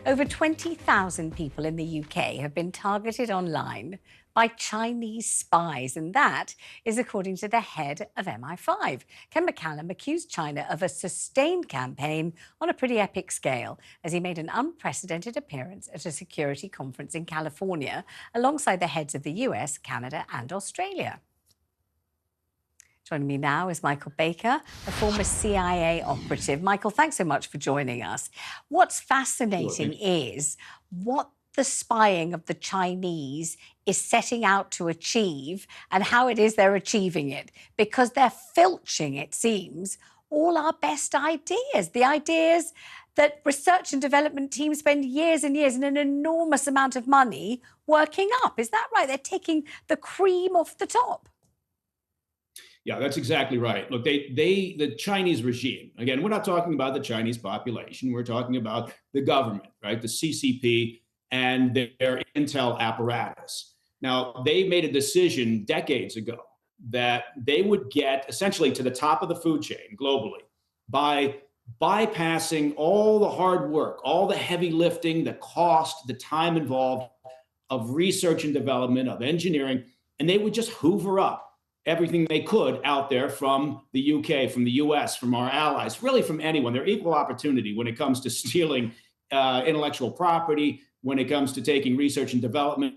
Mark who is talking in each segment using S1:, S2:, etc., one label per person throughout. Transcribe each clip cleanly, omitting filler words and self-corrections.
S1: Over 20,000 people in the UK have been targeted online by Chinese spies, and that is according to the head of MI5. Ken McCallum accused China of a sustained campaign on a pretty epic scale as he made an unprecedented appearance at a security conference in California alongside the heads of the US, Canada and Australia. Joining me now is Michael Baker, a former CIA operative. Michael, thanks so much for joining us. What's fascinating is what the spying of the Chinese is setting out to achieve and how it is they're achieving it, because they're filching, it seems, all our best ideas, the ideas that research and development teams spend years and years and an enormous amount of money working up. Is that right? They're taking the cream off the top.
S2: Yeah, that's exactly right. Look, the Chinese regime, again, we're not talking about the Chinese population. We're talking about the government, right? The CCP and their intel apparatus. Now, they made a decision decades ago that they would get essentially to the top of the food chain globally by bypassing all the hard work, all the heavy lifting, the cost, the time involved of research and development, of engineering, and they would just hoover up everything they could out there from the UK, from the US, from our allies, really from anyone. They're equal opportunity when it comes to stealing intellectual property, when it comes to taking research and development,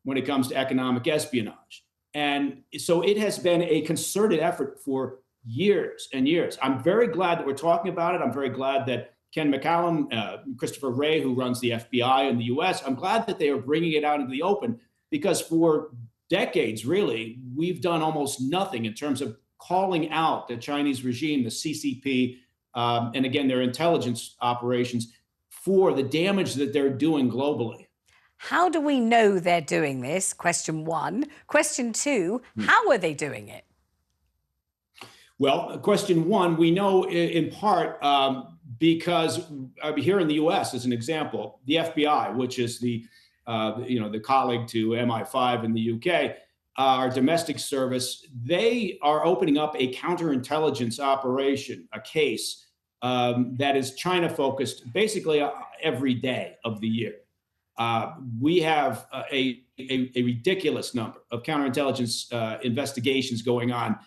S2: when it comes to economic espionage. And so it has been a concerted effort for years and years. I'm very glad that we're talking about it. I'm very glad that Ken McCallum, Christopher Wray, who runs the FBI in the US, I'm glad that they are bringing it out into the open, because for decades, really, we've done almost nothing in terms of calling out the Chinese regime, the CCP, and again, their intelligence operations for the damage that they're doing globally.
S1: How do we know they're doing this? Question one. Question two, how are they doing it?
S2: Well, question one, we know in part because here in the US, as an example, the FBI, which is the colleague to MI5 in the UK, our domestic service, they are opening up a counterintelligence operation, a case that is China focused basically every day of the year. We have a ridiculous number of counterintelligence investigations going on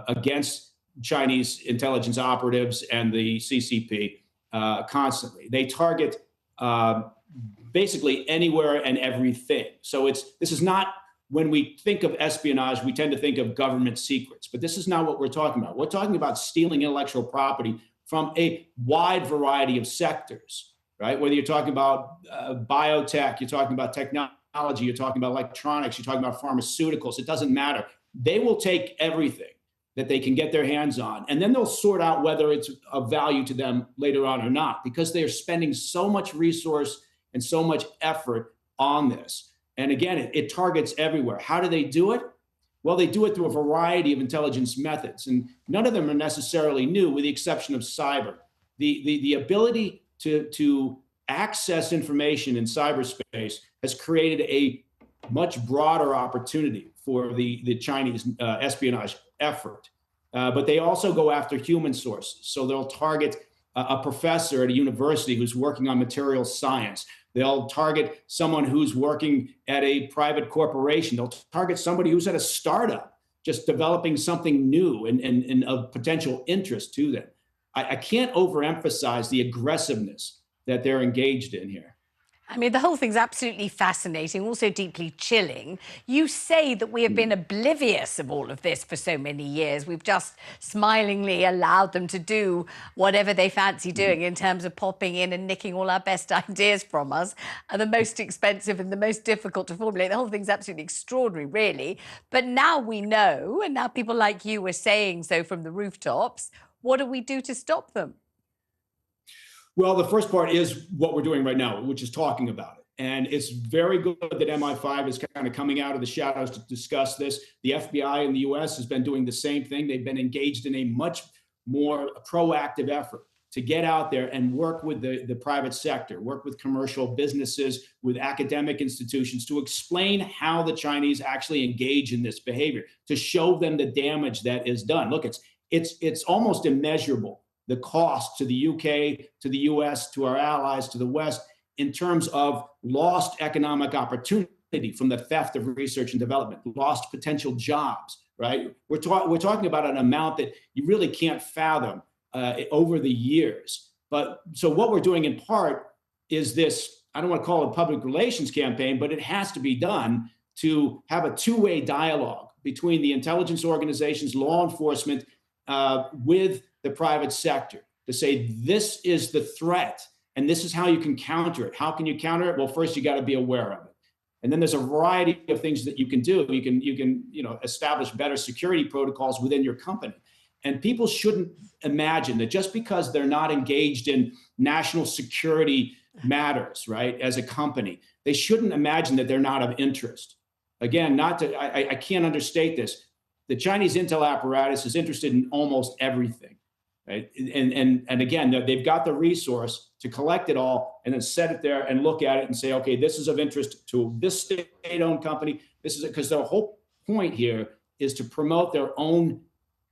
S2: against Chinese intelligence operatives and the CCP constantly. They target basically anywhere and everything. So this is not, when we think of espionage, we tend to think of government secrets, but this is not what we're talking about. We're talking about stealing intellectual property from a wide variety of sectors, right? Whether you're talking about biotech, you're talking about technology, you're talking about electronics, you're talking about pharmaceuticals, it doesn't matter. They will take everything that they can get their hands on, and then they'll sort out whether it's of value to them later on or not, because they are spending so much resource and so much effort on this. And again, it targets everywhere. How do they do it? Well, they do it through a variety of intelligence methods, and none of them are necessarily new, with the exception of cyber. The ability to access information in cyberspace has created a much broader opportunity for the Chinese espionage effort. But they also go after human sources. So they'll target a professor at a university who's working on material science. They'll target someone who's working at a private corporation. They'll target somebody who's at a startup, just developing something new and of potential interest to them. I can't overemphasize the aggressiveness that they're engaged in here.
S1: I mean, the whole thing's absolutely fascinating, also deeply chilling. You say that we have been oblivious of all of this for so many years. We've just smilingly allowed them to do whatever they fancy doing in terms of popping in and nicking all our best ideas from us, are the most expensive and the most difficult to formulate. The whole thing's absolutely extraordinary, really. But now we know, and now people like you were saying so from the rooftops, what do we do to stop them?
S2: Well, the first part is what we're doing right now, which is talking about it. And it's very good that MI5 is kind of coming out of the shadows to discuss this. The FBI in the US has been doing the same thing. They've been engaged in a much more proactive effort to get out there and work with the private sector, work with commercial businesses, with academic institutions to explain how the Chinese actually engage in this behavior, to show them the damage that is done. Look, it's almost immeasurable. The cost to the UK, to the US, to our allies, to the West in terms of lost economic opportunity from the theft of research and development, lost potential jobs, right? We're talking about an amount that you really can't fathom over the years. But so what we're doing in part is this, I don't want to call it a public relations campaign, but it has to be done to have a two-way dialogue between the intelligence organizations, law enforcement, with the private sector to say, this is the threat and this is how you can counter it. How can you counter it? Well, first you got to be aware of it. And then there's a variety of things that you can do. You can establish better security protocols within your company. And people shouldn't imagine that just because they're not engaged in national security matters, right, as a company, they shouldn't imagine that they're not of interest. Again, I can't understate this. The Chinese intel apparatus is interested in almost everything, right? And again, they've got the resource to collect it all and then set it there and look at it and say, okay, this is of interest to this state-owned company. This is it, because the whole point here is to promote their own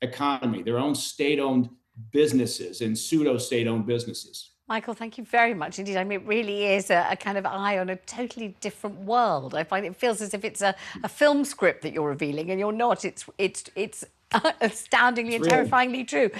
S2: economy, their own state-owned businesses and pseudo-state-owned businesses.
S1: Michael, thank you very much indeed. I mean, it really is a kind of eye on a totally different world. I find it feels as if it's a film script that you're revealing, and you're not. It's astoundingly and terrifyingly true.